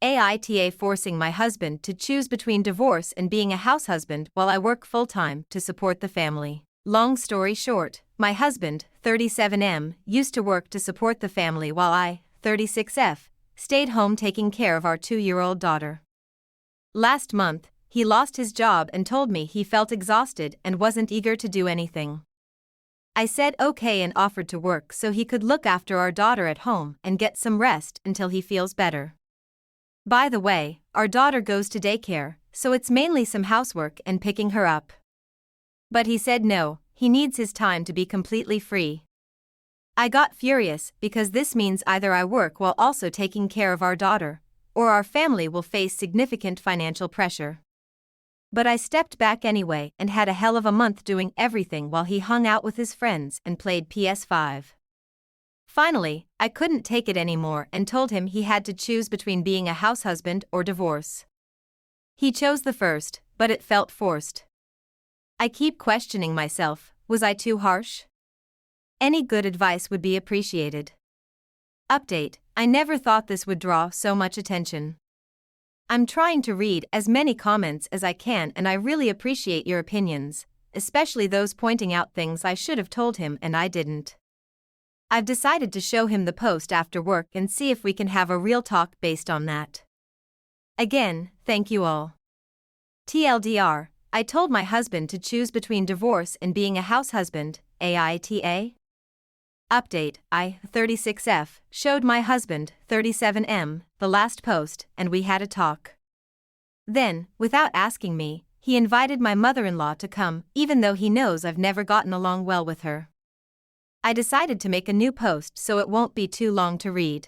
AITA forcing my husband to choose between divorce and being a house husband while I work full-time to support the family. Long story short, my husband, 37M, used to work to support the family while I, 36F, stayed home taking care of our 2-year-old daughter. Last month, he lost his job and told me he felt exhausted and wasn't eager to do anything. I said okay and offered to work so he could look after our daughter at home and get some rest until he feels better. By the way, our daughter goes to daycare, so it's mainly some housework and picking her up. But he said no, he needs his time to be completely free. I got furious because this means either I work while also taking care of our daughter, or our family will face significant financial pressure. But I stepped back anyway and had a hell of a month doing everything while he hung out with his friends and played PS5. Finally, I couldn't take it anymore and told him he had to choose between being a house husband or divorce. He chose the first, but it felt forced. I keep questioning myself, was I too harsh? Any good advice would be appreciated. Update: I never thought this would draw so much attention. I'm trying to read as many comments as I can and I really appreciate your opinions, especially those pointing out things I should have told him and I didn't. I've decided to show him the post after work and see if we can have a real talk based on that. Again, thank you all. TLDR, I told my husband to choose between divorce and being a house husband, AITA. Update: I, 36F, showed my husband, 37M, the last post and we had a talk. Then, without asking me, he invited my mother-in-law to come, even though he knows I've never gotten along well with her. I decided to make a new post so it won't be too long to read.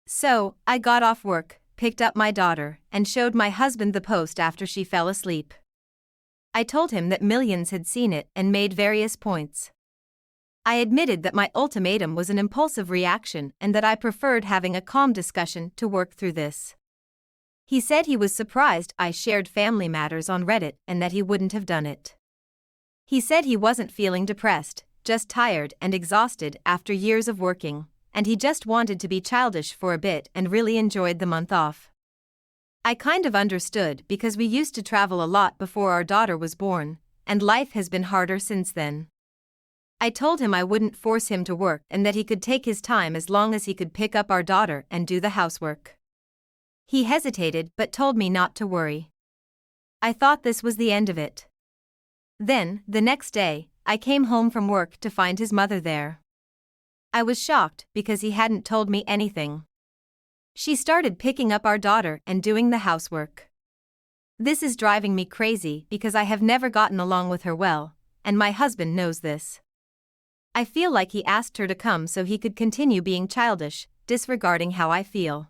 So, I got off work, picked up my daughter, and showed my husband the post after she fell asleep. I told him that millions had seen it and made various points. I admitted that my ultimatum was an impulsive reaction and that I preferred having a calm discussion to work through this. He said he was surprised I shared family matters on Reddit and that he wouldn't have done it. He said he wasn't feeling depressed, just tired and exhausted after years of working, and he just wanted to be childish for a bit and really enjoyed the month off. I kind of understood because we used to travel a lot before our daughter was born, and life has been harder since then. I told him I wouldn't force him to work and that he could take his time as long as he could pick up our daughter and do the housework. He hesitated but told me not to worry. I thought this was the end of it. Then, the next day, I came home from work to find his mother there. I was shocked because he hadn't told me anything. She started picking up our daughter and doing the housework. This is driving me crazy because I have never gotten along with her well, and my husband knows this. I feel like he asked her to come so he could continue being childish, disregarding how I feel.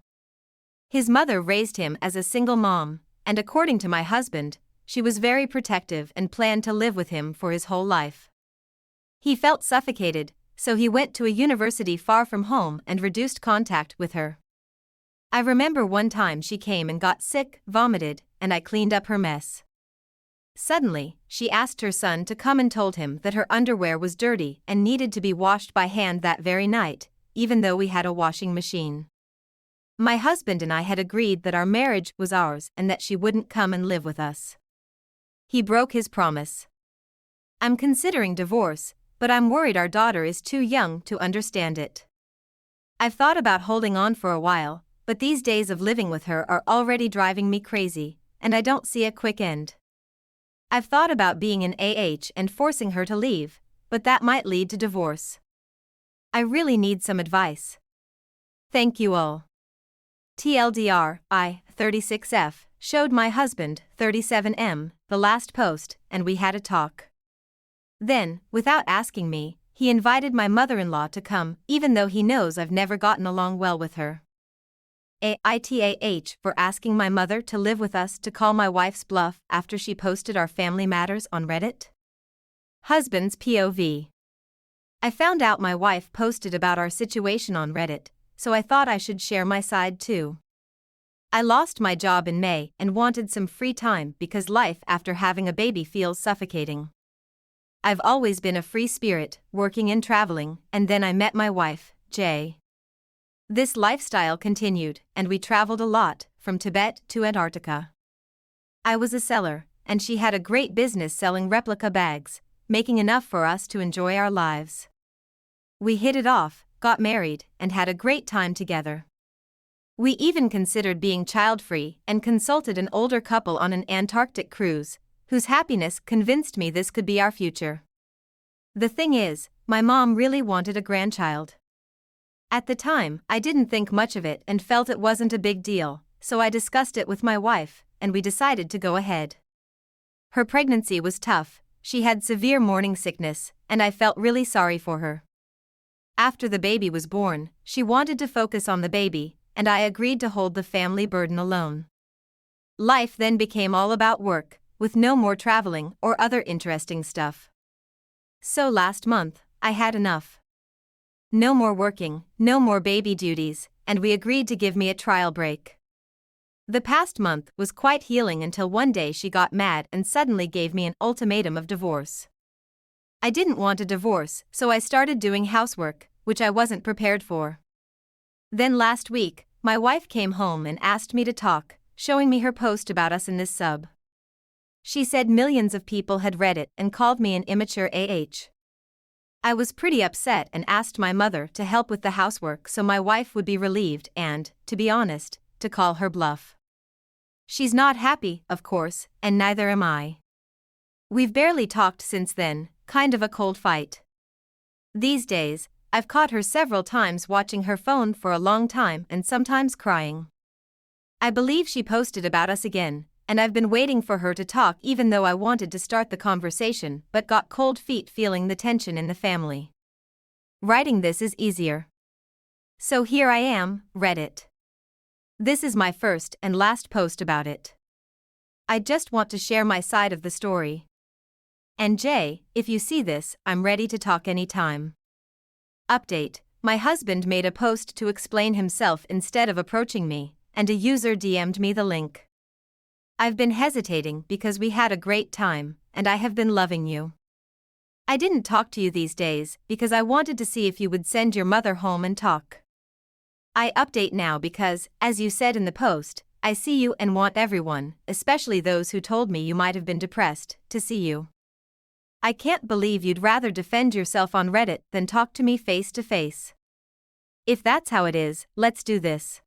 His mother raised him as a single mom, and according to my husband, she was very protective and planned to live with him for his whole life. He felt suffocated, so he went to a university far from home and reduced contact with her. I remember one time she came and got sick, vomited, and I cleaned up her mess. Suddenly, she asked her son to come and told him that her underwear was dirty and needed to be washed by hand that very night, even though we had a washing machine. My husband and I had agreed that our marriage was ours and that she wouldn't come and live with us. He broke his promise. I'm considering divorce, but I'm worried our daughter is too young to understand it. I've thought about holding on for a while, but these days of living with her are already driving me crazy, and I don't see a quick end. I've thought about being an and forcing her to leave, but that might lead to divorce. I really need some advice. Thank you all. TLDR, I, 36F, showed my husband, 37M, the last post, and we had a talk. Then, without asking me, he invited my mother-in-law to come, even though he knows I've never gotten along well with her. AITA for asking my mother to live with us to call my wife's bluff after she posted our family matters on Reddit. Husband's POV. I found out my wife posted about our situation on Reddit, so I thought I should share my side too. I lost my job in May and wanted some free time because life after having a baby feels suffocating. I've always been a free spirit, working and traveling, and then I met my wife, Jay. This lifestyle continued, and we traveled a lot, from Tibet to Antarctica. I was a seller, and she had a great business selling replica bags, making enough for us to enjoy our lives. We hit it off, got married, and had a great time together. We even considered being child-free and consulted an older couple on an Antarctic cruise, whose happiness convinced me this could be our future. The thing is, my mom really wanted a grandchild. At the time, I didn't think much of it and felt it wasn't a big deal, so I discussed it with my wife, and we decided to go ahead. Her pregnancy was tough, she had severe morning sickness, and I felt really sorry for her. After the baby was born, she wanted to focus on the baby, and I agreed to hold the family burden alone. Life then became all about work, with no more traveling or other interesting stuff. So last month, I had enough. No more working, no more baby duties, and we agreed to give me a trial break. The past month was quite healing until one day she got mad and suddenly gave me an ultimatum of divorce. I didn't want a divorce, so I started doing housework, which I wasn't prepared for. Then last week, my wife came home and asked me to talk, showing me her post about us in this sub. She said millions of people had read it and called me an immature I was pretty upset and asked my mother to help with the housework so my wife would be relieved and, to be honest, to call her bluff. She's not happy, of course, and neither am I. We've barely talked since then, kind of a cold fight. These days, I've caught her several times watching her phone for a long time and sometimes crying. I believe she posted about us again, and I've been waiting for her to talk even though I wanted to start the conversation but got cold feet feeling the tension in the family. Writing this is easier. So here I am, read it. This is my first and last post about it. I just want to share my side of the story. And Jay, if you see this, I'm ready to talk anytime. Update: my husband made a post to explain himself instead of approaching me, and a user DM'd me the link. I've been hesitating because we had a great time, and I have been loving you. I didn't talk to you these days because I wanted to see if you would send your mother home and talk. I update now because, as you said in the post, I see you and want everyone, especially those who told me you might have been depressed, to see you. I can't believe you'd rather defend yourself on Reddit than talk to me face to face. If that's how it is, let's do this.